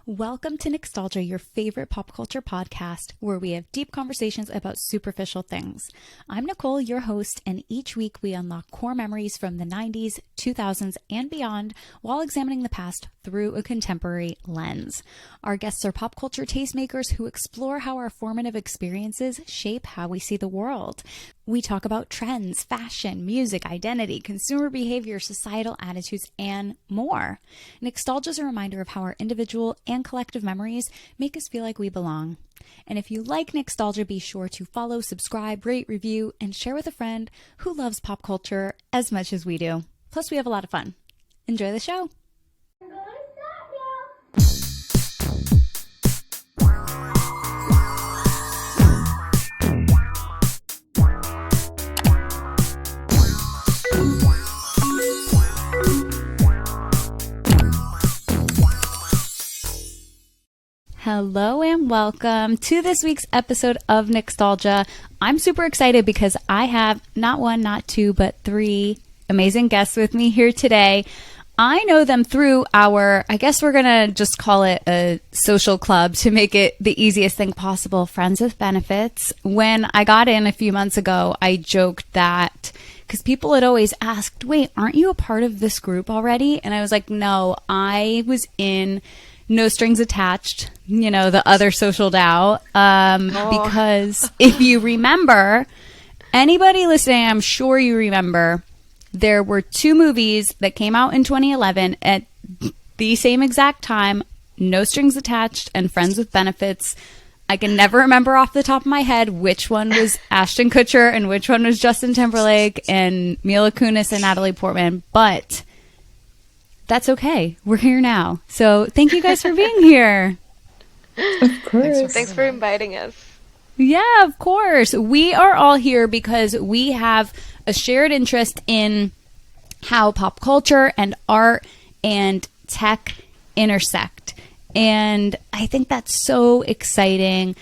Welcome to Nicstalgia, your favorite pop culture podcast, where we have deep conversations about superficial things. I'm Nicole, your host, and each week we unlock core memories from the 90s, 2000s, and beyond while examining the past through a contemporary lens. Our guests are pop culture tastemakers who explore how our formative experiences shape how we see the world. We talk about trends, fashion, music, identity, consumer behavior, societal attitudes, and more. Nicstalgia is a reminder of how our individual and collective memories make us feel like we belong. And if you like Nicstalgia, be sure to follow, subscribe, rate, review, and share with a friend who loves pop culture as much as we do. Plus, we have a lot of fun. Enjoy the show. Hello and welcome to this week's episode of Nicstalgia. I'm super excited because I have not one, not two, but three amazing guests with me here today. I know them through I guess we're going to just call it a social club to make it the easiest thing possible, Friends with Benefits. When I got in a few months ago, I joked that because people had always asked, wait, aren't you a part of this group already? And I was like, no, I was in No Strings Attached, the other social DAO. Because if you remember, anybody listening, I'm sure you remember, there were two movies that came out in 2011 at the same exact time, No Strings Attached and Friends with Benefits. I can never remember off the top of my head which one was Ashton Kutcher and which one was Justin Timberlake and Mila Kunis and Natalie Portman, but that's okay. We're here now. So thank you guys for being here. Of course. Thanks for inviting us. Yeah, of course. We are all here because we have a shared interest in how pop culture and art and tech intersect. And I think that's so exciting.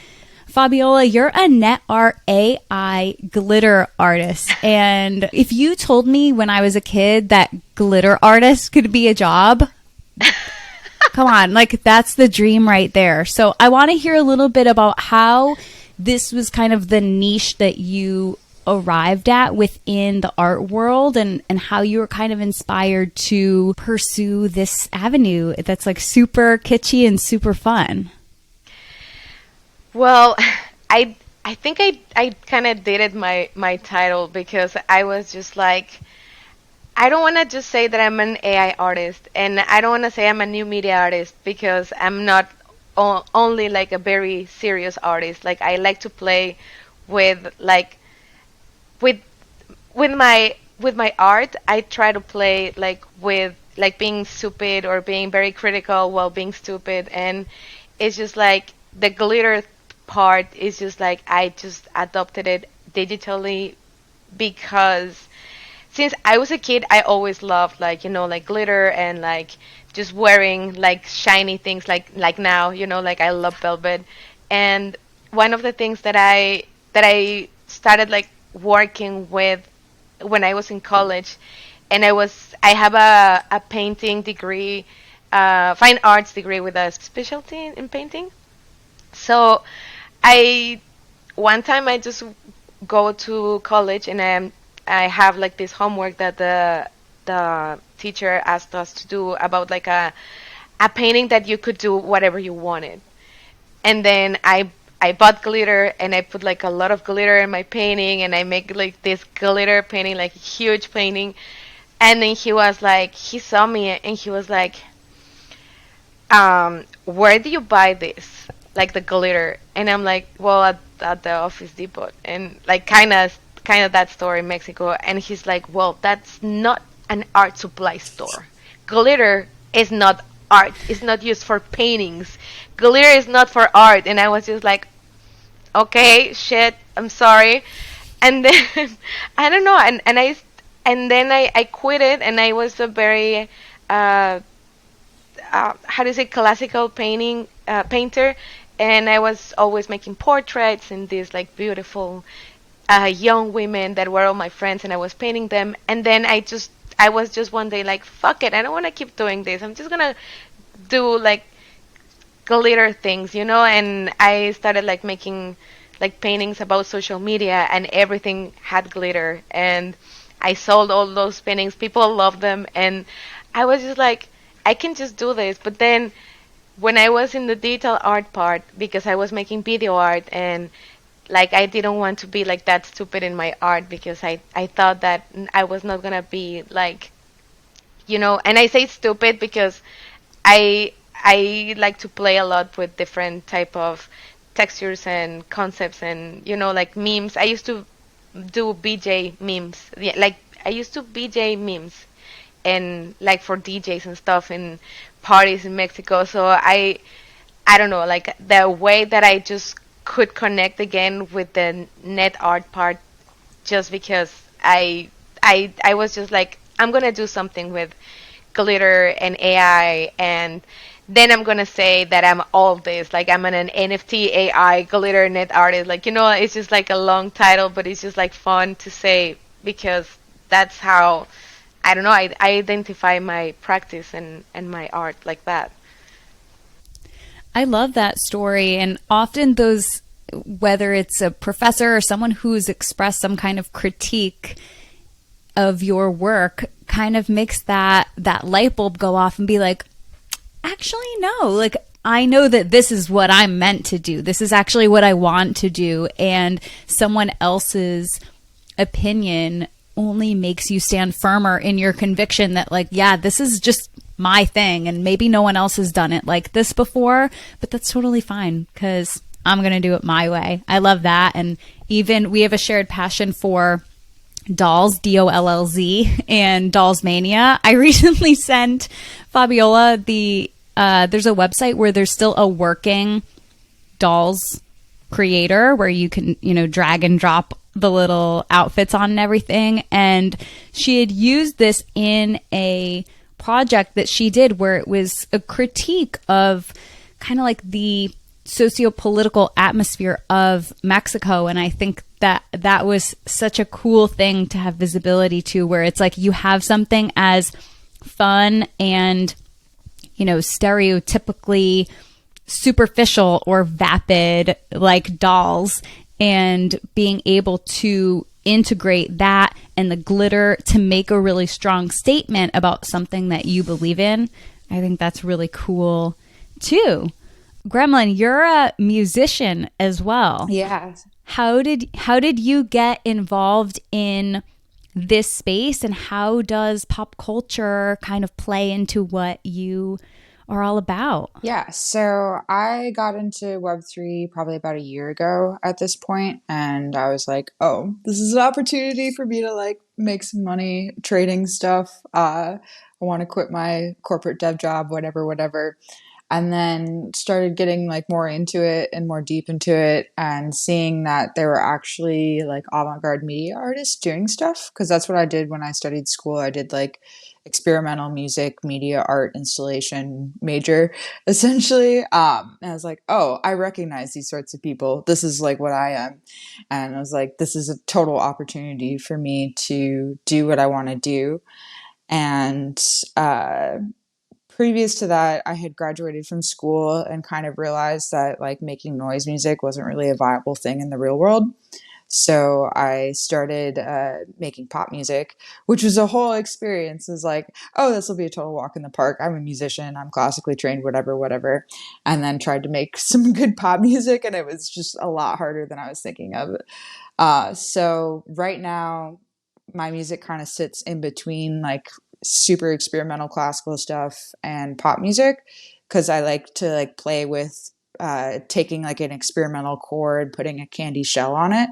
Fabiola, you're a net art AI glitter artist. And if you told me when I was a kid that glitter artist could be a job, come on, that's the dream right there. So I want to hear a little bit about how this was kind of the niche that you arrived at within the art world and how you were kind of inspired to pursue this avenue that's super kitschy and super fun. Well, I think I kind of dated my title because I was just like, I don't want to just say that I'm an AI artist, and I don't want to say I'm a new media artist because I'm not only a very serious artist. I like to play with with my art. I try to play with being stupid or being very critical while being stupid, and it's just the glitter part is just I just adopted it digitally because since I was a kid I always loved glitter and just wearing shiny things like now I love velvet. And one of the things that I started working with when I was in college, and I have a painting degree, fine arts degree with a specialty in painting. So one time I just go to college and I have this homework that the teacher asked us to do about a painting that you could do whatever you wanted. And then I bought glitter and I put a lot of glitter in my painting and I make this glitter painting, huge painting. And then he saw me and he was like, where do you buy this? The glitter. And I'm like, well, at the Office Depot. And kind of that store in Mexico. And he's like, well, that's not an art supply store. Glitter is not art. It's not used for paintings. Glitter is not for art. And I was just like, okay, shit, I'm sorry. And then I don't know, and then I quit it, and I was a very how do you say, classical painter, and I was always making portraits and these beautiful young women that were all my friends, and I was painting them. And then I was just one day fuck it, I don't want to keep doing this. I'm just gonna do glitter things, and I started like making like paintings about social media, and everything had glitter, and I sold all those paintings. People loved them, and I was just like, I can just do this. But then when I was in the digital art part, because I was making video art, and like I didn't want to be like that stupid in my art, because I thought that I was not gonna be like, and I say stupid because I like to play a lot with different type of textures and concepts, and like memes. I used to do BJ memes. Yeah, like I used to BJ memes, and like for DJs and stuff in parties in Mexico. So I don't know, like the way that I just could connect again with the net art part, just because I was just like, I'm gonna do something with glitter and AI, and then I'm gonna say that I'm all this, like I'm an NFT AI glitter net artist. Like, it's just like a long title, but it's just like fun to say, because that's how, I don't know, I identify my practice and my art like that. I love that story. And often those, whether it's a professor or someone who's expressed some kind of critique of your work, kind of makes that light bulb go off and be like, actually, no, like I know that this is what I'm meant to do. This is actually what I want to do. And someone else's opinion only makes you stand firmer in your conviction that, like, yeah, this is just my thing. And maybe no one else has done it like this before, but that's totally fine because I'm going to do it my way. I love that. And even we have a shared passion for Dollz, Dollz, and Dollz Mania. I recently sent Fabiola there's a website where there's still a working Dollz creator where you can, drag and drop the little outfits on and everything. And she had used this in a project that she did where it was a critique of kind of like the socio-political atmosphere of Mexico. And I think that was such a cool thing to have visibility to, where it's like you have something as fun and, stereotypically superficial or vapid like Dollz, and being able to integrate that and the glitter to make a really strong statement about something that you believe in. I think that's really cool too. Gremlin, you're a musician as well. Yeah. How did you get involved in this space, and how does pop culture kind of play into what you are all about? Yeah. So I got into Web3 probably about a year ago at this point, and I was like, oh, this is an opportunity for me to like make some money trading stuff. I want to quit my corporate dev job, whatever, whatever. And then started getting like more into it and more deep into it, and seeing that there were actually like avant-garde media artists doing stuff, because that's what I did when I studied school. I did like experimental music, media art installation major essentially. And I was like, oh, I recognize these sorts of people. This is like what I am. And I was like, this is a total opportunity for me to do what I want to do. And uh previous to that, I had graduated from school and kind of realized that like making noise music wasn't really a viable thing in the real world. So I started making pop music, which was a whole experience. It was like, oh, this will be a total walk in the park. I'm a musician. I'm classically trained, whatever, whatever. And then tried to make some good pop music, and it was just a lot harder than I was thinking of. So right now, my music kind of sits in between like super experimental classical stuff and pop music, because I like to like play with taking like an experimental chord, putting a candy shell on it.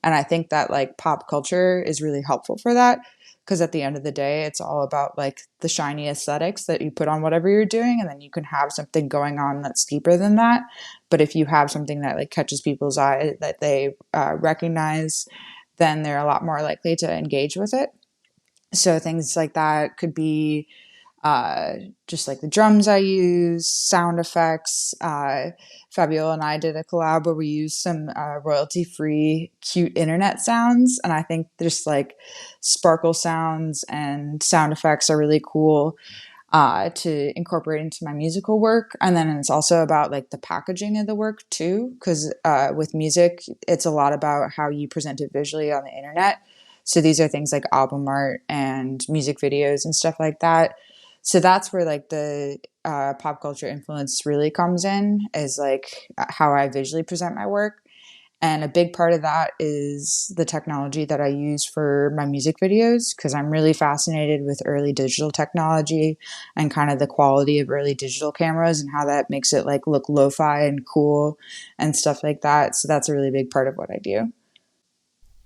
And I think that like pop culture is really helpful for that, because at the end of the day, it's all about like the shiny aesthetics that you put on whatever you're doing, and then you can have something going on that's deeper than that. But if you have something that like catches people's eye that they recognize, then they're a lot more likely to engage with it. So things like that could be uh, just like the drums I use, sound effects. Fabiola and I did a collab where we used some royalty-free, cute internet sounds, and I think just like sparkle sounds and sound effects are really cool. to incorporate into my musical work. And then it's also about like the packaging of the work too, because with music, it's a lot about how you present it visually on the internet. So these are things like album art and music videos and stuff like that. So that's where like the pop culture influence really comes in, is like how I visually present my work. And a big part of that is the technology that I use for my music videos, because I'm really fascinated with early digital technology and kind of the quality of early digital cameras and how that makes it like look lo-fi and cool and stuff like that. So that's a really big part of what I do.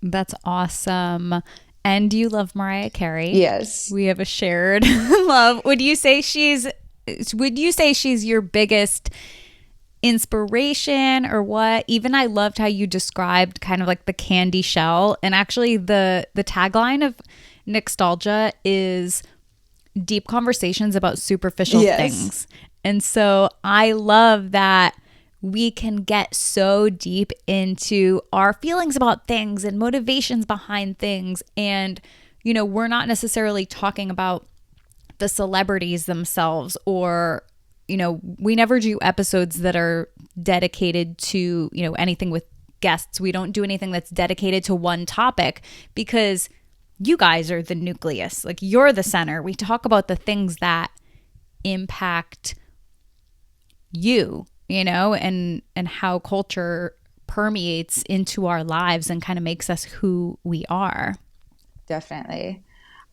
That's awesome. And you love Mariah Carey. Yes. We have a shared love. Would you say she's your biggest inspiration or what? Even I loved how you described kind of like the candy shell, and actually the tagline of Nicstalgia is deep conversations about superficial Yes. things. And so I love that we can get so deep into our feelings about things and motivations behind things. And, we're not necessarily talking about the celebrities themselves, or, we never do episodes that are dedicated to, anything with guests. We don't do anything that's dedicated to one topic, because you guys are the nucleus. Like, you're the center. We talk about the things that impact you, and how culture permeates into our lives and kind of makes us who we are. Definitely.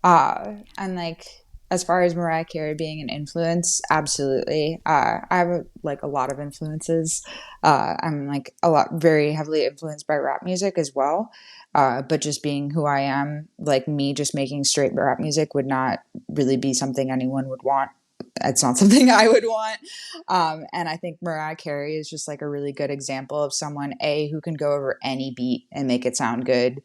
And like as far as Mariah Carey being an influence, absolutely. I have like a lot of influences. I'm like a lot very heavily influenced by rap music as well. But just being who I am, like me just making straight rap music would not really be something anyone would want. It's not something I would want. And I think Mariah Carey is just like a really good example of someone, A, who can go over any beat and make it sound good,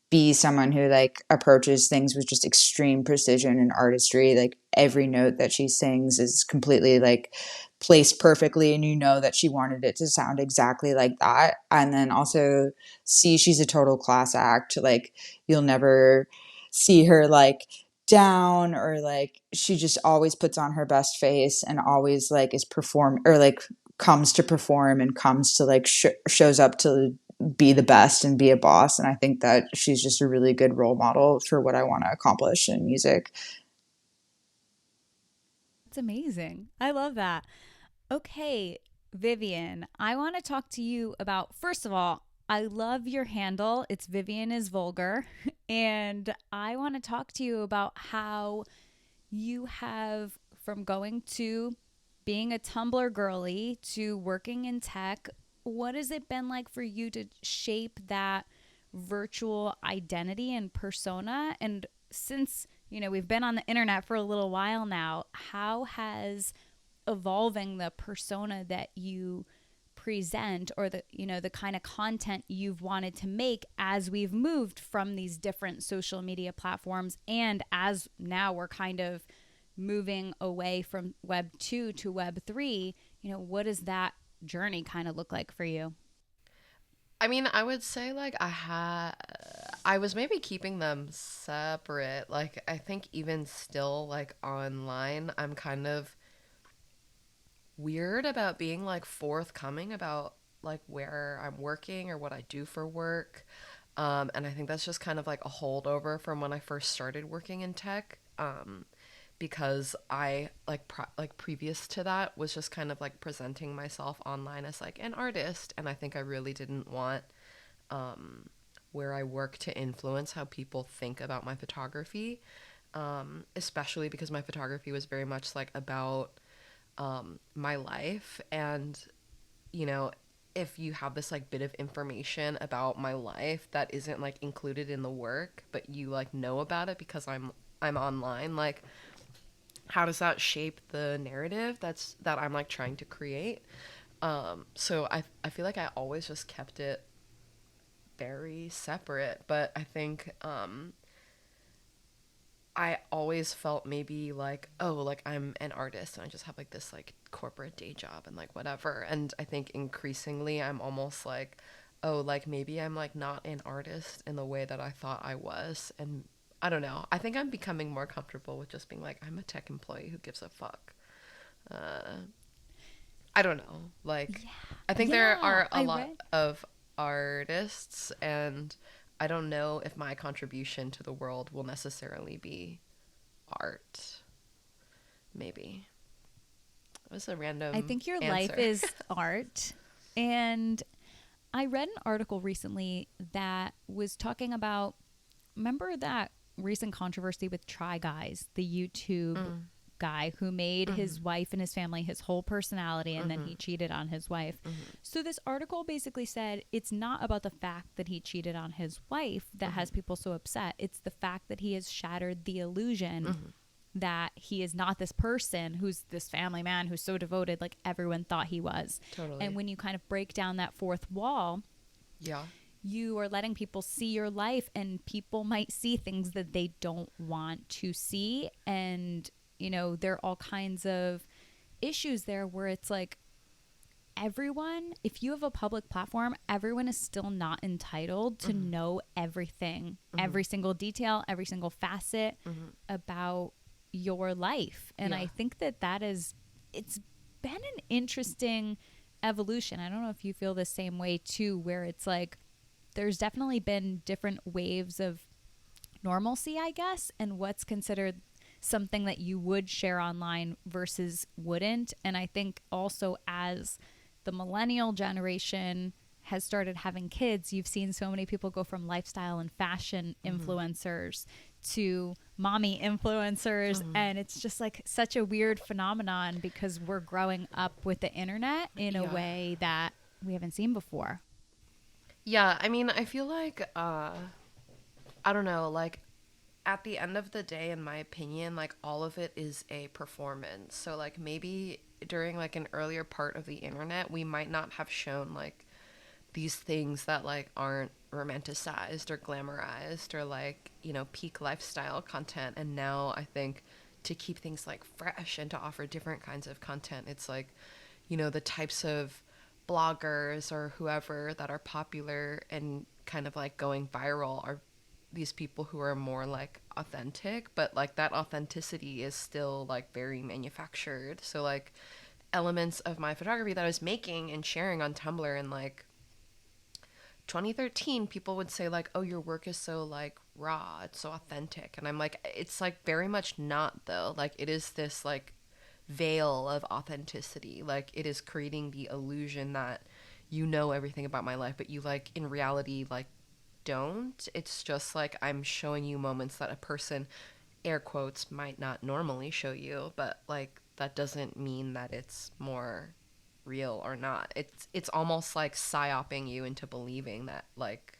be someone who like approaches things with just extreme precision and artistry. Like every note that she sings is completely like placed perfectly, and you know that she wanted it to sound exactly like that. And then also see, she's a total class act. Like you'll never see her like down, or like she just always puts on her best face and always like is perform or like comes to perform and comes to like shows up to be the best and be a boss. And I think that she's just a really good role model for what I want to accomplish in music. That's amazing. I love that. Okay, Vivian, I want to talk to you about, first of all, I love your handle. It's Vivian is Vulgar. And I want to talk to you about how you have, from going to being a Tumblr girly to working in tech, what has it been like for you to shape that virtual identity and persona? And since, we've been on the internet for a little while now, how has evolving the persona that you present, or the kind of content you've wanted to make as we've moved from these different social media platforms, and as now we're kind of moving away from web 2 to web 3, what does that journey kind of look like for you? I mean, I would say like I was maybe keeping them separate. Like I think even still like online, I'm kind of weird about being like forthcoming about like where I'm working or what I do for work. And I think that's just kind of like a holdover from when I first started working in tech. Because I like previous to that was just kind of like presenting myself online as like an artist, and I think I really didn't want where I work to influence how people think about my photography, especially because my photography was very much like about my life. And you know, if you have this like bit of information about my life that isn't like included in the work, but you like know about it because I'm online, like how does that shape the narrative that I'm like trying to create? So I feel like I always just kept it very separate, but I think I always felt maybe like, oh, like I'm an artist and I just have like this like corporate day job and like whatever. And I think increasingly I'm almost like, oh, like maybe I'm like not an artist in the way that I thought I was. And I don't know. I think I'm becoming more comfortable with just being like, I'm a tech employee who gives a fuck. Uh, I don't know. Like, I think there Yeah, are a I lot read. of artists, and I don't know if my contribution to the world will necessarily be art. Maybe. It was a I random think your life answer. is art. And I read an article recently that was talking about, remember that recent controversy with Try Guys, the YouTube Mm, guy who made mm-hmm, his wife and his family his whole personality and then mm-hmm, he cheated on his wife. mm-hmm, So this article basically said it's not about the fact that he cheated on his wife that mm-hmm, has people so upset. It's the fact that he has shattered the illusion mm-hmm. that he is not this person who's this family man who's so devoted like everyone thought he was. And Totally. when you kind of break down that fourth wall, Yeah. you are letting people see your life and people might see things that they don't want to see. And there are all kinds of issues there where it's like everyone, if you have a public platform, everyone is still not entitled to Mm-hmm, know everything, mm-hmm, every single detail, every single facet mm-hmm. about your life. And Yeah. I think that is, it's been an interesting evolution. I don't know if you feel the same way too, where it's like there's definitely been different waves of normalcy, I guess, and what's considered something that you would share online versus wouldn't. And I think also as the millennial generation has started having kids, you've seen so many people go from lifestyle and fashion Mm-hmm, influencers to mommy influencers. mm-hmm. And it's just like such a weird phenomenon because we're growing up with the internet in a Yeah. way that we haven't seen before. Yeah, I mean, I feel like I don't know, like at the end of the day, in my opinion, like all of it is a performance. So like maybe during like an earlier part of the internet, we might not have shown like these things that like aren't romanticized or glamorized or like, peak lifestyle content. And now I think to keep things like fresh and to offer different kinds of content, it's like, the types of bloggers or whoever that are popular and kind of like going viral are these people who are more like authentic, but like that authenticity is still like very manufactured. So like elements of my photography that I was making and sharing on Tumblr in like 2013, people would say like, "Oh, your work is so like raw, it's so authentic." And I'm like, it's like very much not though. Like it is this like veil of authenticity. Like it is creating the illusion that you know everything about my life, but you like in reality like don't. It's just like I'm showing you moments that a person, air quotes, might not normally show you, but like that doesn't mean that it's more real or not. It's almost like psyoping you into believing that like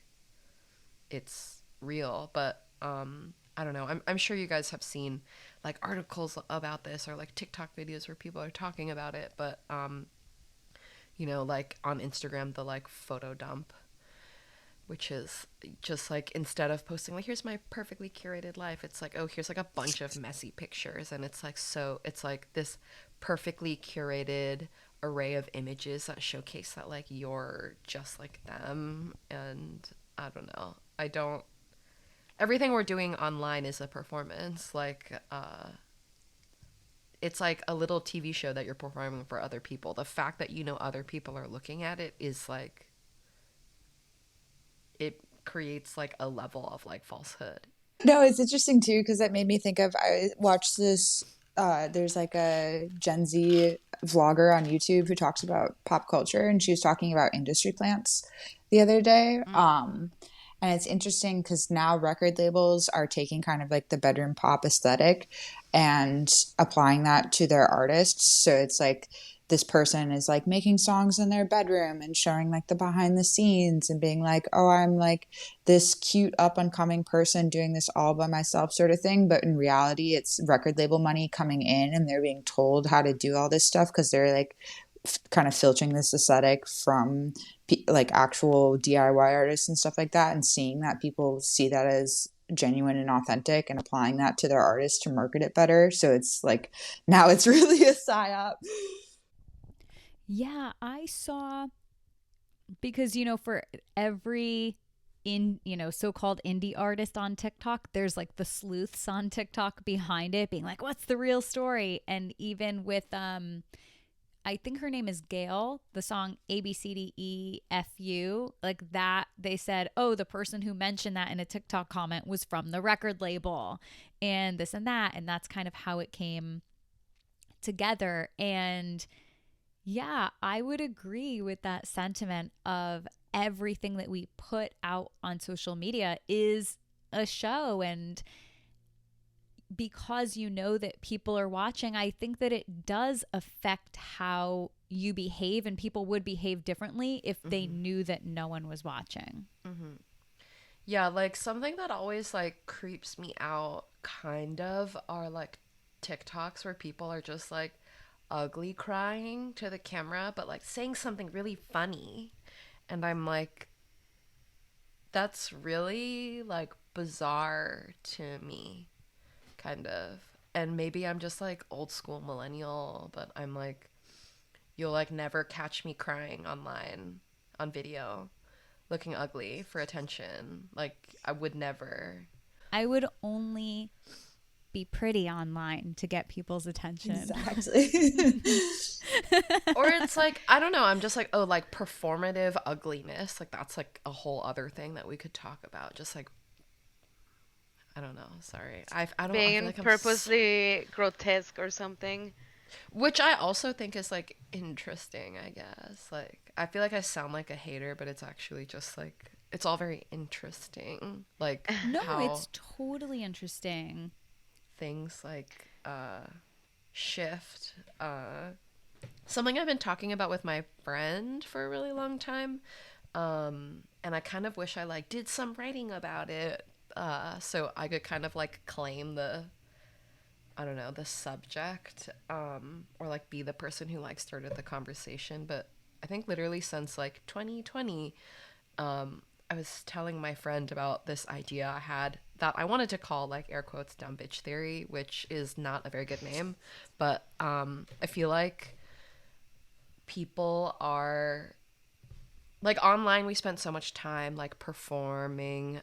it's real, but I don't know. I'm sure you guys have seen like articles about this or like TikTok videos where people are talking about it, but like on Instagram the like photo dump, which is just like instead of posting like here's my perfectly curated life, it's like, oh, here's like a bunch of messy pictures, and it's like, so it's like this perfectly curated array of images that showcase that like you're just like them. And I don't know, I don't, everything we're doing online is a performance. Like it's like a little TV show that you're performing for other people. The fact that other people are looking at it is like, it creates like a level of like falsehood. No, it's interesting too because that made me think of I watched this. There's like a Gen Z vlogger on YouTube who talks about pop culture, and she was talking about industry plants the other day. And it's interesting because now record labels are taking kind of like the bedroom pop aesthetic and applying that to their artists. So it's like this person is like making songs in their bedroom and showing like the behind the scenes and being like, oh, I'm like this cute up and coming person doing this all by myself sort of thing. But in reality, it's record label money coming in and they're being told how to do all this stuff because they're like kind of filtering this aesthetic from like actual DIY artists and stuff like that, and seeing that people see that as genuine and authentic and applying that to their artists to market it better. So it's like now it's really a psyop. Yeah, I saw, because for every so-called indie artist on TikTok, there's like the sleuths on TikTok behind it being like, what's the real story? And even with I think her name is Gail, the song ABCDEFU, like that, they said, oh, the person who mentioned that in a TikTok comment was from the record label and this and that. And that's kind of how it came together. And yeah, I would agree with that sentiment of everything that we put out on social media is a show. And because you know that people are watching, I think that it does affect how you behave, and people would behave differently if they knew that no one was watching. Yeah, like something that always like creeps me out kind of are like TikToks where people are just like ugly crying to the camera, but like saying something really funny. And I'm like, that's really like bizarre to me, kind of. And maybe I'm just like old school millennial, but I'm like, you'll like never catch me crying online on video, looking ugly for attention. Like, I would never. I would only be pretty online to get people's attention. Exactly. Or it's like, I don't know, I'm just like, oh, like performative ugliness. Like, that's like a whole other thing that we could talk about. Just like, I don't know. Sorry. I don't, I feel Being like purposely grotesque or something. which I also think is like interesting, I guess. Like, I feel like I sound like a hater, but it's actually just like, it's all very interesting. Like, No, how it's totally interesting. things like shift. Something I've been talking about with my friend for a really long time. And I kind of wish I like did some writing about it. So I could kind of like claim the, I don't know, the subject, or like be the person who like started the conversation. But I think literally since like 2020, I was telling my friend about this idea I had that I wanted to call like air quotes dumb bitch theory, which is not a very good name, but I feel like people are like online. We spend so much time like performing,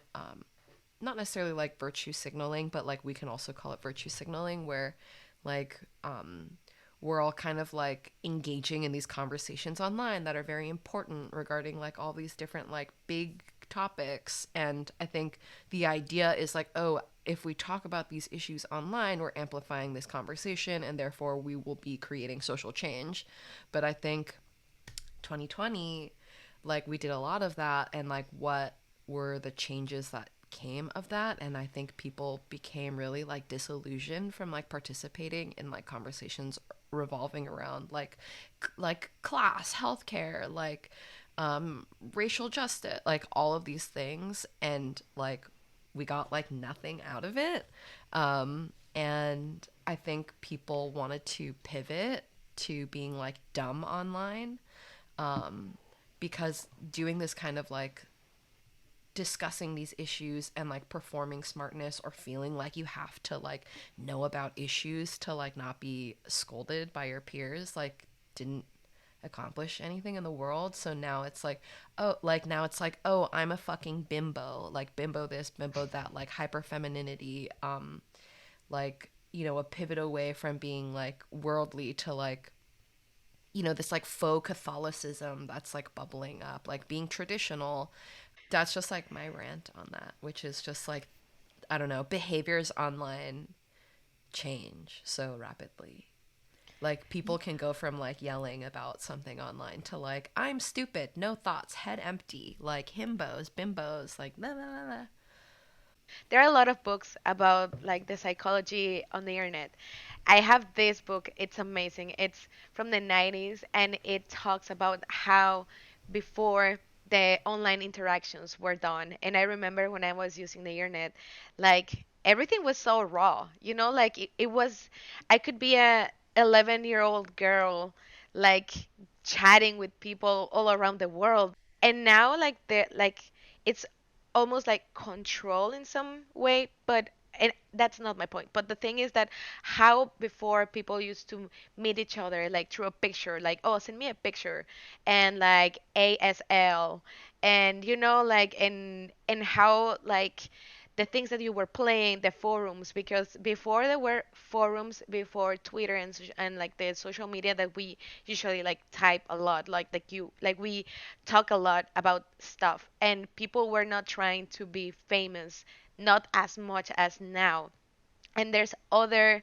not necessarily like virtue signaling, but like we can also call it virtue signaling, where like we're all kind of like engaging in these conversations online that are very important regarding like all these different like big topics. And I think the idea is like, oh, if we talk about these issues online, we're amplifying this conversation and therefore we will be creating social change. But I think 2020, like we did a lot of that, and like what were the changes that came of that? And I think people became really like disillusioned from like participating in like conversations revolving around like class, healthcare, like racial justice, like all of these things. And like we got like nothing out of it. And I think people wanted to pivot to being like dumb online, because doing this kind of like discussing these issues and like performing smartness or feeling like you have to like know about issues to like not be scolded by your peers like didn't accomplish anything in the world. So now it's like, oh, like now it's like, oh, I'm a fucking bimbo, like bimbo this, bimbo that, like hyper femininity, like, you know, a pivot away from being like worldly to like, you know, this like faux Catholicism that's like bubbling up, like being traditional. That's just like my rant on that, which is just like, I don't know, behaviors online change so rapidly. Like people can go from like yelling about something online to like, I'm stupid, no thoughts, head empty, like himbos, bimbos, like la la la la. There are a lot of books about like the psychology on the internet. I have this book, it's amazing. It's from the 90s and it talks about how before the online interactions were done. And I remember when I was using the internet, like everything was so raw. You know, like it was I could be a 11-year-old girl like chatting with people all around the world. And now like the like it's almost like control in some way, but and that's not my point. But the thing is that how before people used to meet each other like through a picture, like, oh, send me a picture, and like ASL, and like, and how like the things that you were playing, the forums, because before there were forums, before Twitter and like the social media that we usually like type a lot, like we talk a lot about stuff, and people were not trying to be famous, not as much as now. And there's other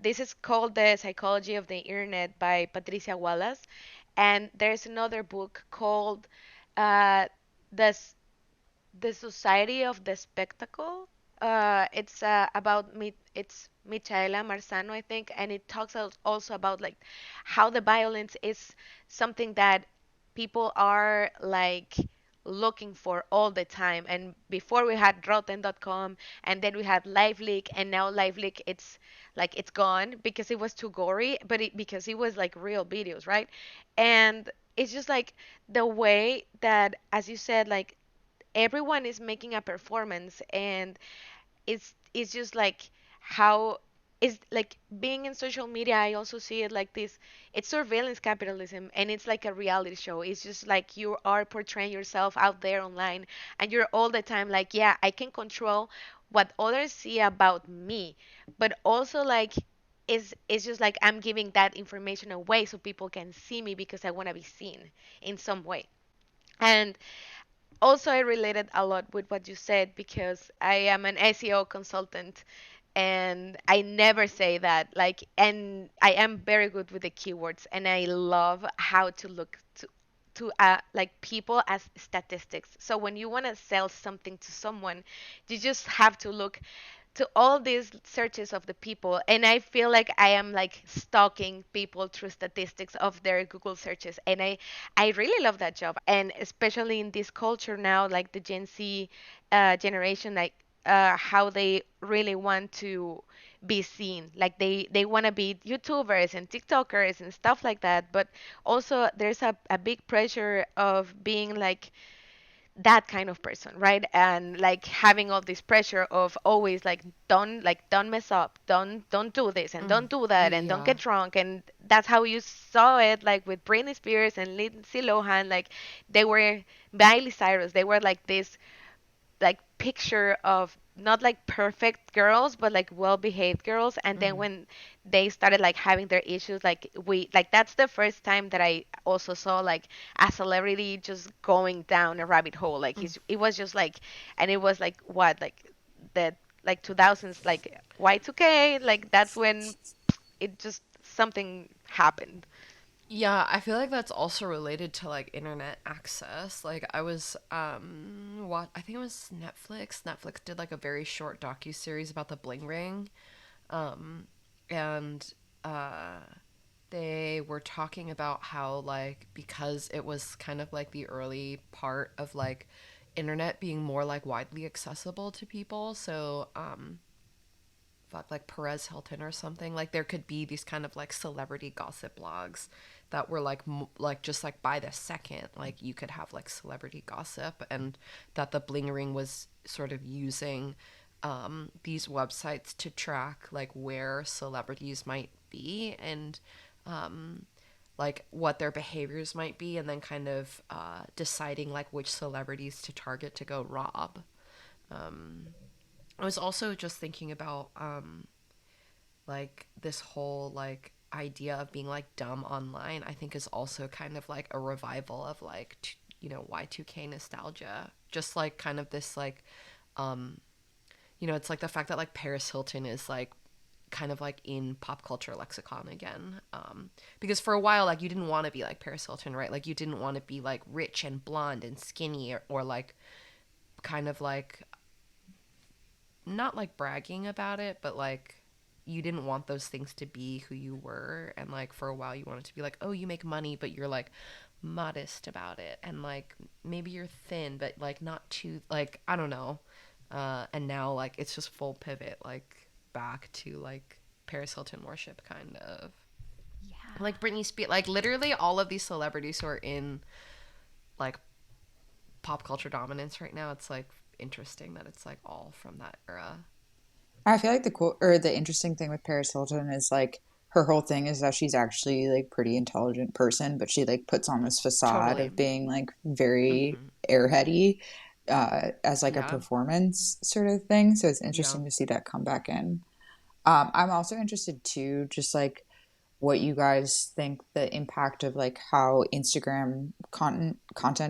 this is called The Psychology of the Internet by Patricia Wallace, and there's another book called uh, the the Society of the Spectacle. It's about me. It's Michaela Marzano, I think, and it talks also about like how the violence is something that people are like looking for all the time. And before we had Rotten.com, and then we had LiveLeak, and now LiveLeak it's gone because it was too gory, but because it was like real videos, right? And it's just like the way that, as you said, like everyone is making a performance, and it's just like how is like being in social media. I also see it like this. It's surveillance capitalism, and it's like a reality show. It's just like you are portraying yourself out there online, and you're all the time like, yeah, I can control what others see about me, but also like it's just like I'm giving that information away so people can see me because I want to be seen in some way. And also I related a lot with what you said because I am an SEO consultant, and I never say that, like, and I am very good with the keywords, and I love how to look to like people as statistics. So when you want to sell something to someone, you just have to look to all these searches of the people, and I feel like I am like stalking people through statistics of their Google searches, and I really love that job. And especially in this culture now, like the Gen Z generation, like how they really want to be seen, like they want to be YouTubers and TikTokers and stuff like that. But also there's a big pressure of being like that kind of person, right? And like having all this pressure of always like don't mess up, don't do this and don't do that and don't Yeah. get drunk. And that's how you saw it like with Britney Spears and Lindsay Lohan. Like they were Miley Cyrus, they were like this like picture of not like perfect girls but like well behaved girls. And then when they started like having their issues, like we like that's the first time that I also saw like a celebrity just going down a rabbit hole. Like it was just like, and it was like what, like the like 2000s, like Y2K, like that's when it just something happened. Yeah, I feel like that's also related to like internet access. Like I was what I think it was Netflix. Netflix did like a very short docu-series about the bling ring. Um and uh they were talking about how like because it was kind of like the early part of like internet being more like widely accessible to people. So fuck, like Perez Hilton or something. Like there could be these kind of like celebrity gossip blogs that were like like just like by the second, like you could have like celebrity gossip, and that the Bling Ring was sort of using these websites to track like where celebrities might be, and like what their behaviors might be, and then kind of deciding like which celebrities to target to go rob. I was also just thinking about like this whole like idea of being like dumb online. I think is also kind of like a revival of like Y2K nostalgia. Just like kind of this like it's like the fact that like Paris Hilton is like kind of like in pop culture lexicon again, because for a while like you didn't want to be like Paris Hilton, right? Like you didn't want to be like rich and blonde and skinny, or like kind of like not like bragging about it, but like you didn't want those things to be who you were. And like for a while you wanted to be like, oh, you make money but you're like modest about it, and like maybe you're thin but like not too, like I don't know. And now like it's just full pivot like back to like Paris Hilton worship kind of. Yeah. Like Britney Spears, like literally all of these celebrities who are in like pop culture dominance right now, it's like interesting that it's like all from that era. I feel like the cool or the interesting thing with Paris Hilton is like her whole thing is that she's actually like pretty intelligent person, but she like puts on this facade Totally. of being like very Hmm. airheady as like a Yeah. performance sort of thing. So it's Yeah. interesting to see that come back in. I'm also interested too, just like what you guys think the impact of like how Instagram content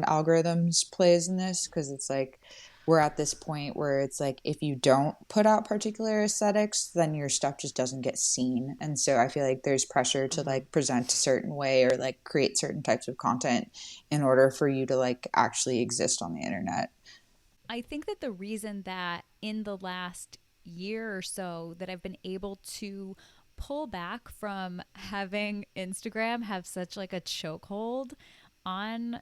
algorithms plays in this, because it's like we're at this point where it's like if you don't put out particular aesthetics, then your stuff just doesn't get seen. And so I feel like there's pressure to Hmm. like present a certain way or like create certain types of content in order for you to like actually exist on the internet. I think that the reason that in the last year or so that I've been able to pull back from having Instagram have such like a chokehold on,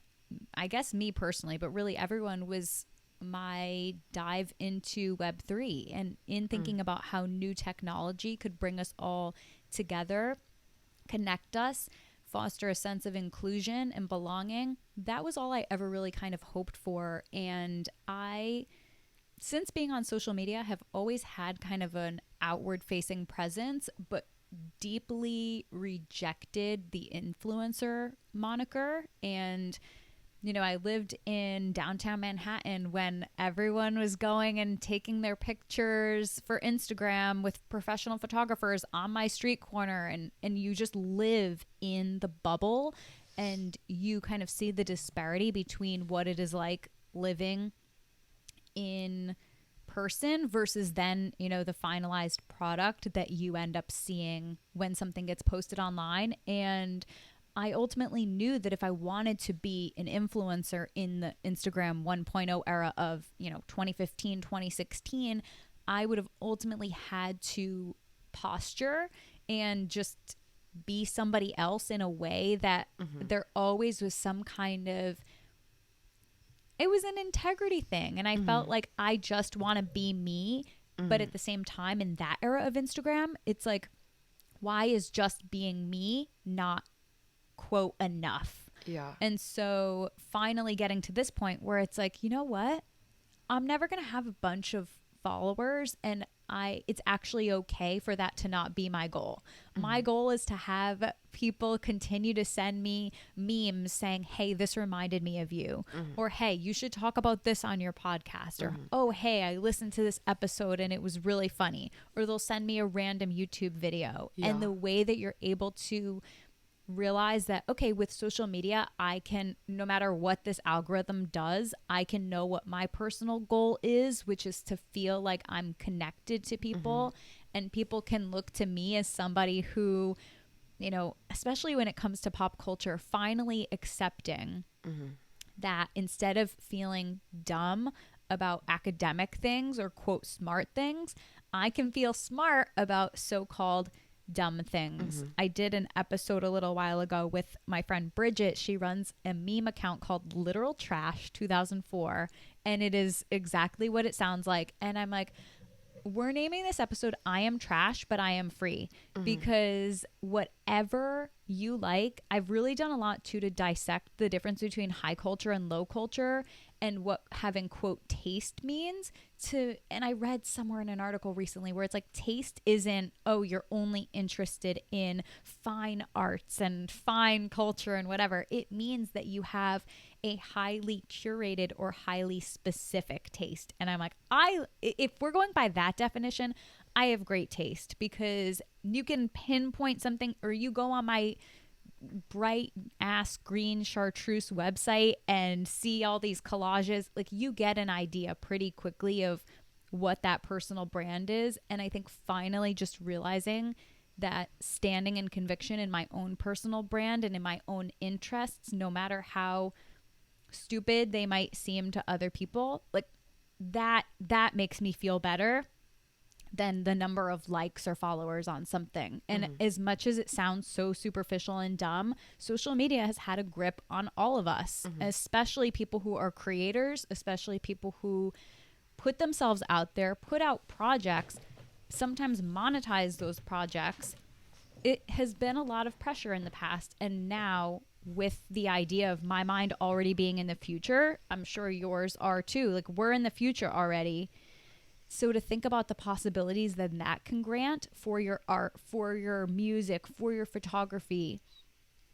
I guess, me personally, but really everyone, was my dive into Web3 and in thinking about how new technology could bring us all together, connect us, foster a sense of inclusion and belonging. That was all I ever really kind of hoped for. And I, since being on social media, have always had kind of an outward facing presence, but deeply rejected the influencer moniker. And I lived in downtown Manhattan when everyone was going and taking their pictures for Instagram with professional photographers on my street corner, and you just live in the bubble and you kind of see the disparity between what it is like living in person versus then, the finalized product that you end up seeing when something gets posted online. And I ultimately knew that if I wanted to be an influencer in the Instagram 1.0 era of, 2015, 2016, I would have ultimately had to posture and just be somebody else in a way that there always was some kind of, it was an integrity thing. And I felt like I just want to be me. But at the same time, in that era of Instagram, it's like, why is just being me not quote enough? Yeah. And so finally getting to this point where it's like, you know what? I'm never going to have a bunch of followers, and it's actually okay for that to not be my goal. My goal is to have people continue to send me memes saying, "Hey, this reminded me of you." Or, "Hey, you should talk about this on your podcast." Or, "Oh, hey, I listened to this episode and it was really funny." Or they'll send me a random YouTube video. And Yeah. the way that you're able to realize that, okay, with social media, I can, no matter what this algorithm does, I can know what my personal goal is, which is to feel like I'm connected to people, and people can look to me as somebody who, especially when it comes to pop culture, finally accepting that instead of feeling dumb about academic things or quote smart things, I can feel smart about so-called dumb things. I did an episode a little while ago with my friend Bridget. She runs a meme account called Literal Trash 2004, and it is exactly what it sounds like. And I'm like, we're naming this episode I Am Trash, but I Am Free, because whatever you like, I've really done a lot too to dissect the difference between high culture and low culture and what having quote taste means to. And I read somewhere in an article recently where it's like taste isn't, oh, you're only interested in fine arts and fine culture and whatever. It means that you have a highly curated or highly specific taste. And I'm like, if we're going by that definition, I have great taste, because you can pinpoint something, or you go on my bright ass green chartreuse website and see all these collages, like you get an idea pretty quickly of what that personal brand is. And I think finally just realizing that standing in conviction in my own personal brand and in my own interests, no matter how stupid they might seem to other people, like that makes me feel better than the number of likes or followers on something. And as much as it sounds so superficial and dumb, social media has had a grip on all of us, especially people who are creators, especially people who put themselves out there, put out projects, sometimes monetize those projects. It has been a lot of pressure in the past, and now with the idea of my mind already being in the future, I'm sure yours are too. Like, we're in the future already. So to think about the possibilities that that can grant for your art, for your music, for your photography,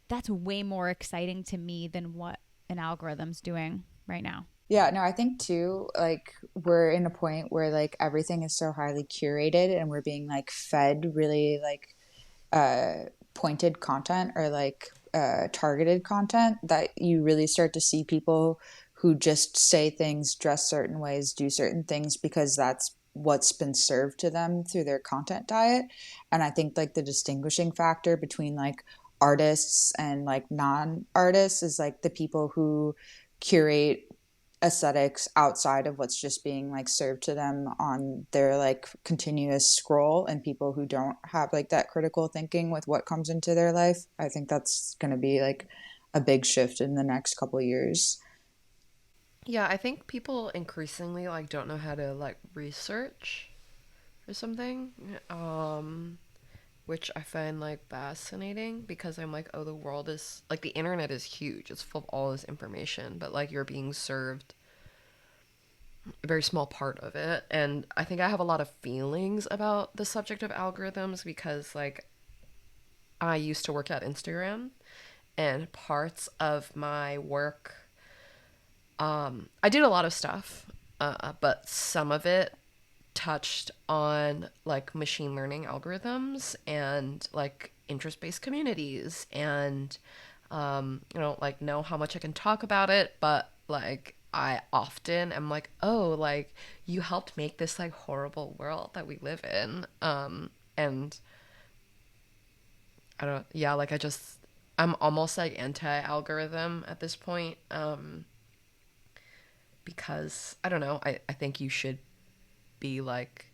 that's way more exciting to me than what an algorithm's doing right now. Yeah, no, I think too, like we're in a point where like everything is so highly curated and we're being like fed really like pointed content or like targeted content that you really start to see people who just say things, dress certain ways, do certain things because that's what's been served to them through their content diet. And I think like the distinguishing factor between like artists and like non-artists is like the people who curate aesthetics outside of what's just being like served to them on their like continuous scroll, and people who don't have like that critical thinking with what comes into their life. I think that's going to be like a big shift in the next couple of years. Yeah, I think people increasingly like don't know how to like research or something. Which I find like fascinating because I'm like, oh, the world is like the internet is huge. It's full of all this information, but like you're being served a very small part of it. And I think I have a lot of feelings about the subject of algorithms because like I used to work at Instagram, and parts of my work, I did a lot of stuff, but some of it touched on like machine learning algorithms and like interest-based communities and like know how much I can talk about it, but like I often am like, oh, like you helped make this like horrible world that we live in. And I don't, yeah, like I'm almost like anti-algorithm at this point, because I don't know, I think you should be like,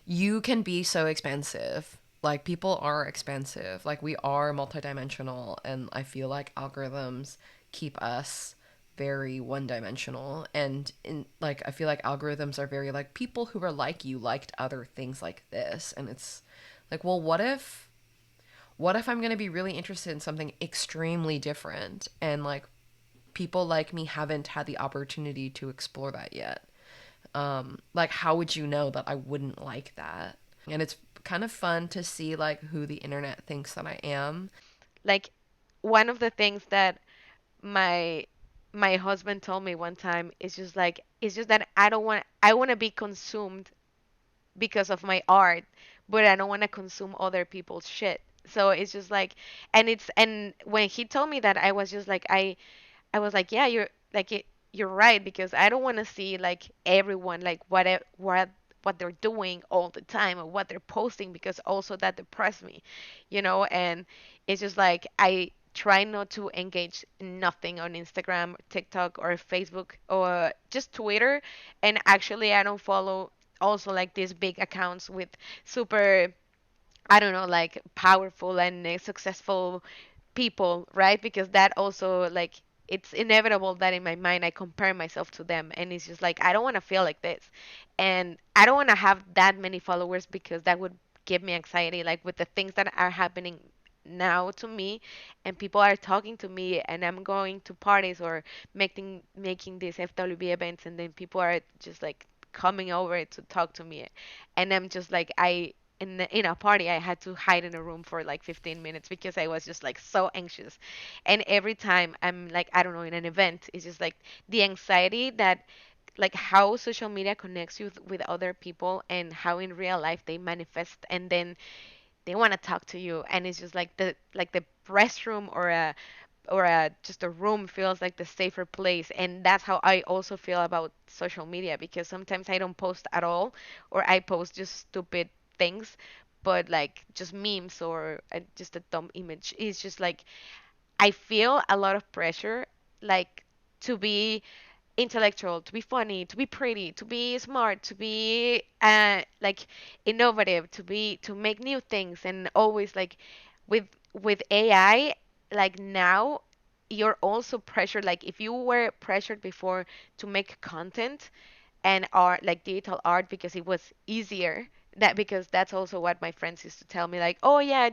you can be so expensive. Like people are expensive. Like we are multidimensional, and I feel like algorithms keep us very one-dimensional. And in like I feel like algorithms are very like people who are like you liked other things like this, and it's like, well, what if I'm going to be really interested in something extremely different and like people like me haven't had the opportunity to explore that yet? Like how would you know that I wouldn't like that? And it's kind of fun to see like who the internet thinks that I am. Like one of the things that my my husband told me one time is just like it's just that I want to be consumed because of my art, but I don't want to consume other people's shit. So it's just like, and when he told me that, I was just like, I was like, yeah, you're like, you're right, because I don't want to see like everyone like what they're doing all the time or what they're posting, because also that depressed me, and it's just like I try not to engage in nothing on Instagram, TikTok, or Facebook, or just Twitter. And actually, I don't follow also like these big accounts with super, I don't know, like powerful and successful people, right? Because that also like it's inevitable that in my mind I compare myself to them, and it's just like I don't want to feel like this, and I don't want to have that many followers, because that would give me anxiety, like with the things that are happening now to me, and people are talking to me, and I'm going to parties or making these FWB events, and then people are just like coming over to talk to me, and I'm just like in a party I had to hide in a room for like 15 minutes because I was just like so anxious. And every time I'm like, I don't know, in an event, it's just like the anxiety that, like, how social media connects you with other people, and how in real life they manifest, and then they want to talk to you, and it's just like the restroom or just a room feels like the safer place. And that's how I also feel about social media, because sometimes I don't post at all, or I post just stupid things, but like just memes or just a dumb image. It's just like I feel a lot of pressure, like to be intellectual, to be funny, to be pretty, to be smart, to be like innovative, to make new things, and always like with AI, like now you're also pressured. Like if you were pressured before to make content and art, like digital art, because it was easier, That because that's also what my friends used to tell me, like, oh yeah,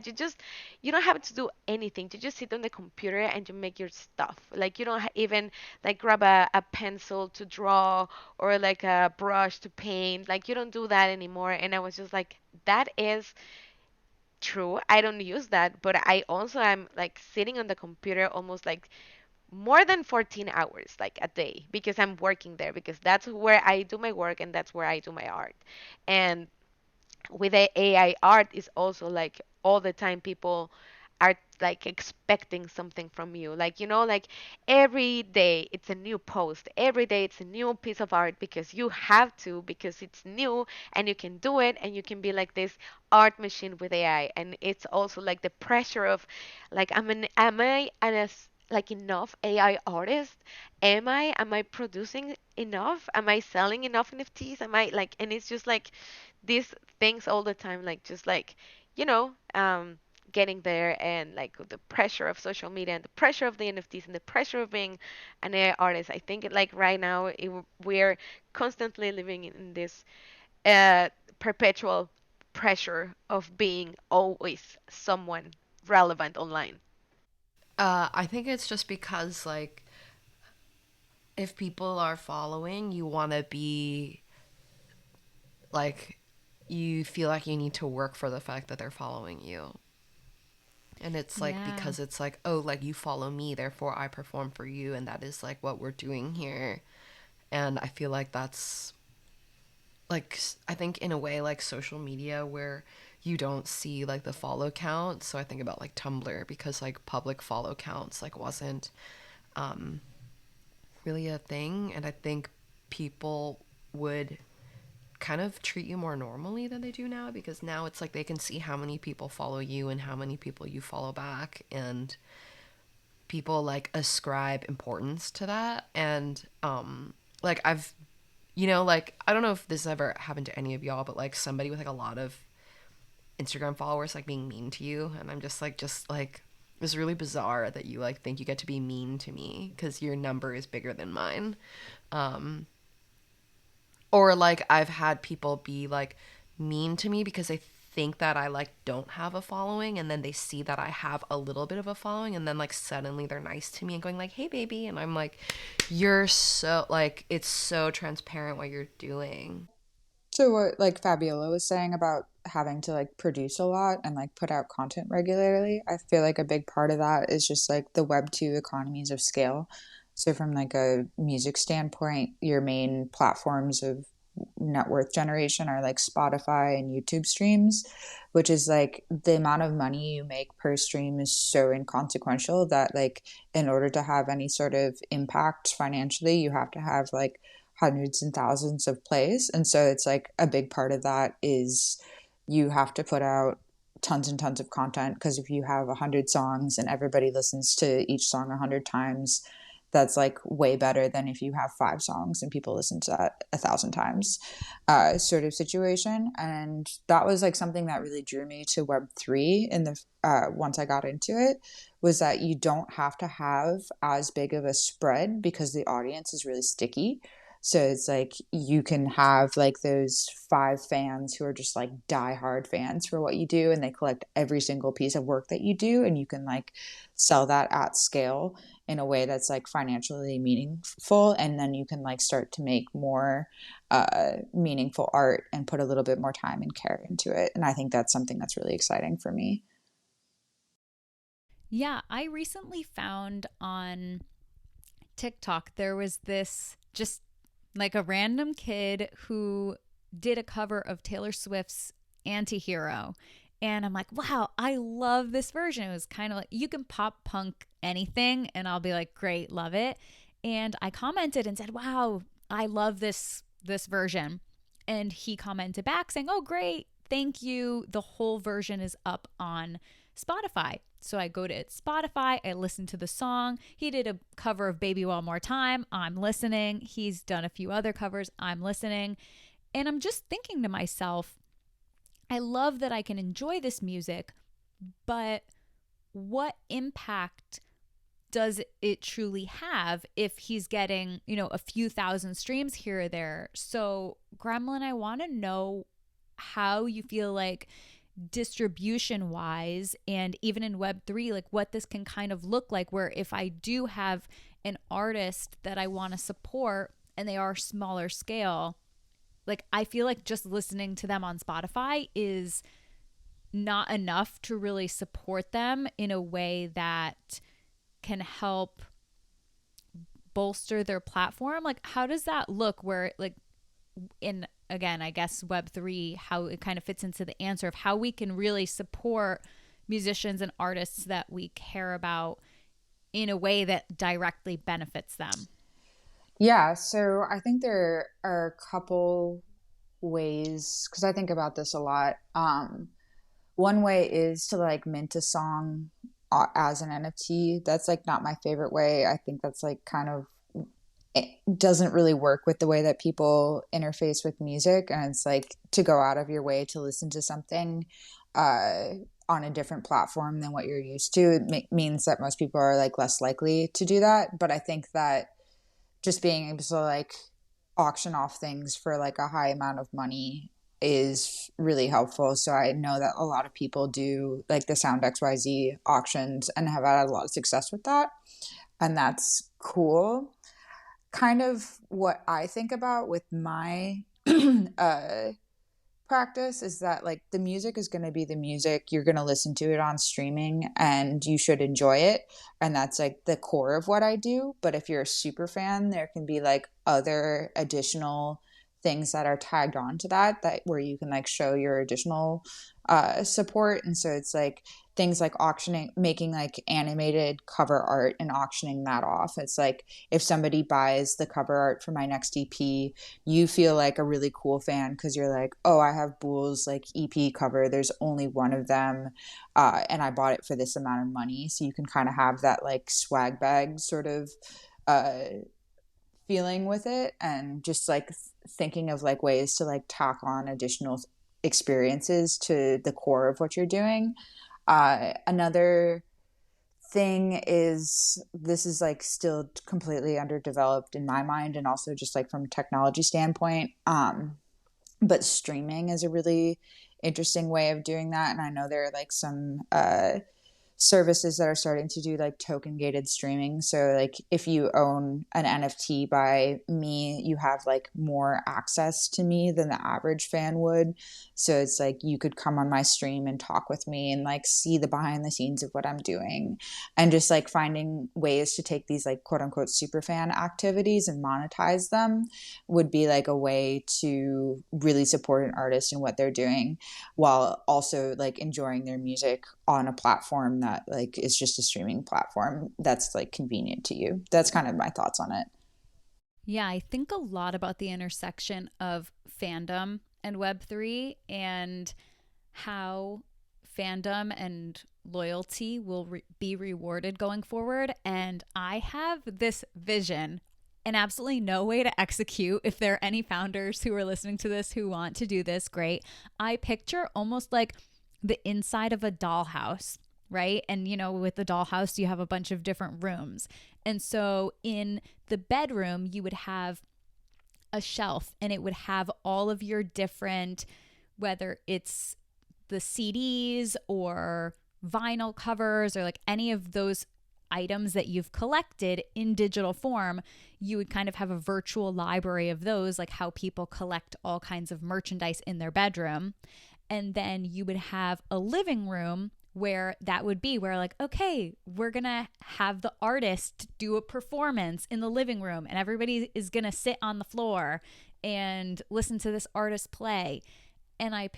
you don't have to do anything, you just sit on the computer and you make your stuff, like you don't even like grab a pencil to draw or like a brush to paint, like you don't do that anymore. And I was just like, that is true, I don't use that, but I also am like sitting on the computer almost like more than 14 hours like a day because I'm working there, because that's where I do my work and that's where I do my art. And with the AI art is also like all the time people are like expecting something from you. Like, like every day it's a new post, every day it's a new piece of art because you have to, because it's new and you can do it and you can be like this art machine with AI. And it's also like the pressure of like, am I like enough AI artist? Am I producing enough? Am I selling enough NFTs? Am I like, and it's just like these things all the time, like just like, you know, getting there, and like the pressure of social media and the pressure of the NFTs and the pressure of being an AI artist. I think like right now we're constantly living in this uh, perpetual pressure of being always someone relevant online. I think it's just because like if people are following, you want to be like you feel like you need to work for the fact that they're following you. And it's like Yeah. because it's like, oh, like you follow me, therefore I perform for you, and that is like what we're doing here. And I feel like that's like I think in a way like social media where you don't see like the follow count. So I think about like Tumblr because like public follow counts like wasn't um really a thing, and I think people would kind of treat you more normally than they do now, because now it's like they can see how many people follow you and how many people you follow back, and people like ascribe importance to that. And like I've like I don't know if this ever happened to any of y'all, but like somebody with like a lot of Instagram followers like being mean to you, and I'm just like it was really bizarre that you like think you get to be mean to me because your number is bigger than mine. um or like I've had people be like mean to me because they think that I like don't have a following, and then they see that I have a little bit of a following, and then like suddenly they're nice to me and going like, "Hey baby." And I'm like, "You're so like it's so transparent what you're doing." So what like Fabiola was saying about having to like produce a lot and like put out content regularly, I feel like a big part of that is just like the Web 2 economies of scale. So from like a music standpoint, your main platforms of net worth generation are like Spotify and YouTube streams, which is like the amount of money you make per stream is so inconsequential that like in order to have any sort of impact financially, you have to have like hundreds and thousands of plays. And so it's like a big part of that is you have to put out tons and tons of content, because if you have 100 songs and everybody listens to each song 100 times, that's like way better than if you have 5 songs and people listen to that 1,000 times, sort of situation. And that was like something that really drew me to Web3 in the once I got into it, was that you don't have to have as big of a spread because the audience is really sticky. So it's like you can have like those 5 fans who are just like diehard fans for what you do, and they collect every single piece of work that you do, and you can like sell that at scale in a way that's like financially meaningful. And then you can like start to make more meaningful art and put a little bit more time and care into it. And I think that's something that's really exciting for me. Yeah, I recently found on TikTok there was this just like a random kid who did a cover of Taylor Swift's Antihero. And I'm like, wow, I love this version. It was kind of like you can pop punk anything, and I'll be like, great, love it. And I commented and said, wow, I love this version. And he commented back saying, oh, great, thank you. The whole version is up on Spotify. So I go to Spotify, I listen to the song. He did a cover of Baby One More Time. I'm listening. He's done a few other covers. I'm listening. And I'm just thinking to myself, I love that I can enjoy this music, but what impact does it truly have if he's getting, a few thousand streams here or there? So, Gremlin, I want to know how you feel like distribution wise, and even in Web3, like what this can kind of look like, where if I do have an artist that I want to support and they are smaller scale, like I feel like just listening to them on Spotify is not enough to really support them in a way that can help bolster their platform. Like how does that look, where like in, again, I guess Web3, how it kind of fits into the answer of how we can really support musicians and artists that we care about in a way that directly benefits them? Yeah, so I think there are a couple ways, because I think about this a lot. One way is to like mint a song as an NFT. That's like not my favorite way. I think that's like kind of, it doesn't really work with the way that people interface with music. And it's like to go out of your way to listen to something uh, on a different platform than what you're used to. It means that most people are like less likely to do that. But I think that just being able to like auction off things for like a high amount of money is really helpful. So I know that a lot of people do like the Sound XYZ auctions and have had a lot of success with that. And that's cool. Kind of what I think about with my uh, practice is that like the music is going to be the music. You're going to listen to it on streaming and you should enjoy it. And that's like the core of what I do. But if you're a super fan, there can be like other additional things that are tagged on to that where you can like show your additional support. And so it's like things like auctioning, making like animated cover art and auctioning that off. It's like if somebody buys the cover art for my next EP, you feel like a really cool fan because you're like, oh, I have Bool's like EP cover. There's only one of them, and I bought it for this amount of money. So you can kind of have that like swag bag sort of uh, feeling with it, and just like thinking of like ways to like tack on additional experiences to the core of what you're doing. Another thing is, this is like still completely underdeveloped in my mind, and also just like from a technology standpoint. But streaming is a really interesting way of doing that. And I know there are like some services that are starting to do like token gated streaming. So like if you own an NFT by me, you have like more access to me than the average fan would. So it's like you could come on my stream and talk with me and like see the behind the scenes of what I'm doing, and just like finding ways to take these like quote unquote super fan activities and monetize them would be like a way to really support an artist and what they're doing, while also like enjoying their music on a platform that like is just a streaming platform that's like convenient to you. That's kind of my thoughts on it. Yeah, I think a lot about the intersection of fandom and Web3, and how fandom and loyalty will be rewarded going forward. And I have this vision and absolutely no way to execute. If there are any founders who are listening to this who want to do this, great. I picture almost like the inside of a dollhouse, right? And you know, with the dollhouse, you have a bunch of different rooms. And so in the bedroom, you would have a shelf, and it would have all of your different, whether it's the CDs or vinyl covers or like any of those items that you've collected in digital form. You would kind of have a virtual library of those, like how people collect all kinds of merchandise in their bedroom. And then you would have a living room where that would be where like, okay, we're going to have the artist do a performance in the living room, and everybody is going to sit on the floor and listen to this artist play. And I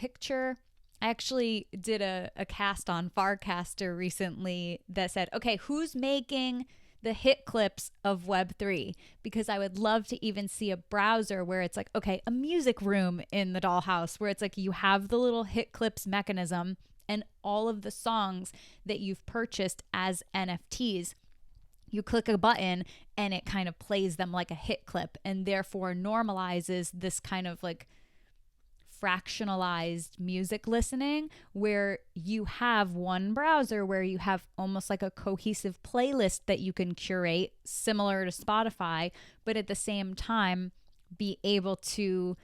actually did a cast on Farcaster recently that said, okay, who's making the hit clips of Web3? Because I would love to even see a browser where it's like, okay, a music room in the dollhouse where it's like you have the little hit clips mechanism and all of the songs that you've purchased as NFTs. You click a button and it kind of plays them like a hit clip, and therefore normalizes this kind of like fractionalized music listening, where you have one browser where you have almost like a cohesive playlist that you can curate similar to Spotify, but at the same time be able to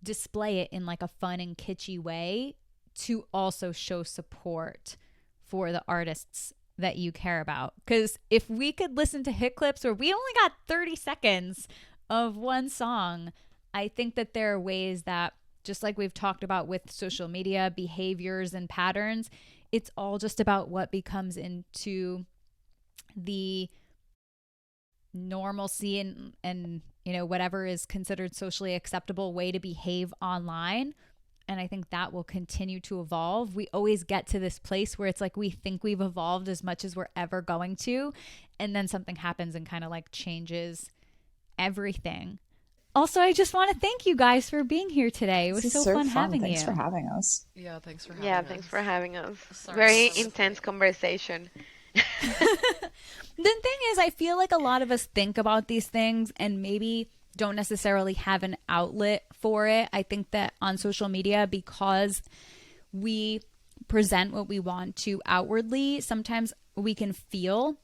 display it in like a fun and kitschy way to also show support for the artists that you care about. Because if we could listen to hit clips where we only got 30 seconds of one song, I think that there are ways that, just like we've talked about with social media, behaviors and patterns, it's all just about what becomes into the normalcy and you know, whatever is considered socially acceptable way to behave online. And I think that will continue to evolve. We always get to this place where it's like we think we've evolved as much as we're ever going to, and then something happens and kind of like changes everything. Also, I just want to thank you guys for being here today. It was so fun having you. Thanks for having us. Yeah, thanks for having us. Yeah, thanks for having us. Sorry, Very that was intense late. conversation. The thing is, I feel like a lot of us think about these things and maybe don't necessarily have an outlet for it. I think that on social media, because we present what we want to outwardly, sometimes we can feel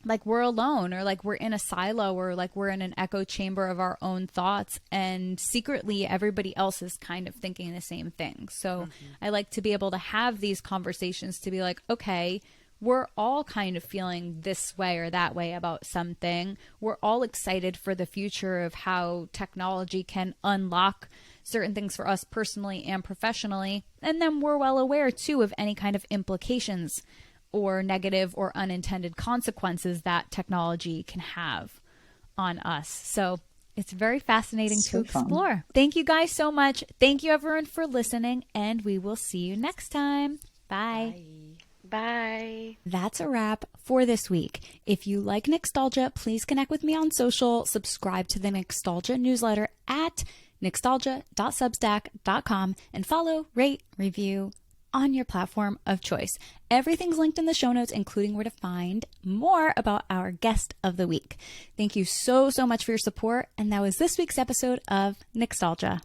like we're alone, or like we're in a silo, or like we're in an echo chamber of our own thoughts, and secretly everybody else is kind of thinking the same thing. So I like to be able to have these conversations to be like, okay, we're all kind of feeling this way or that way about something. We're all excited for the future of how technology can unlock certain things for us personally and professionally. And then we're well aware too of any kind of implications or negative or unintended consequences that technology can have on us. So it's very fascinating to explore. Fun. Thank you guys so much. Thank you everyone for listening, and we will see you next time. Bye. Bye. That's a wrap for this week. If you like Nicstalgia, please connect with me on social, subscribe to the Nicstalgia newsletter at nicstalgia.substack.com, and follow, rate, review on your platform of choice. Everything's linked in the show notes, including where to find more about our guest of the week. Thank you so much for your support. And that was this week's episode of Nicstalgia.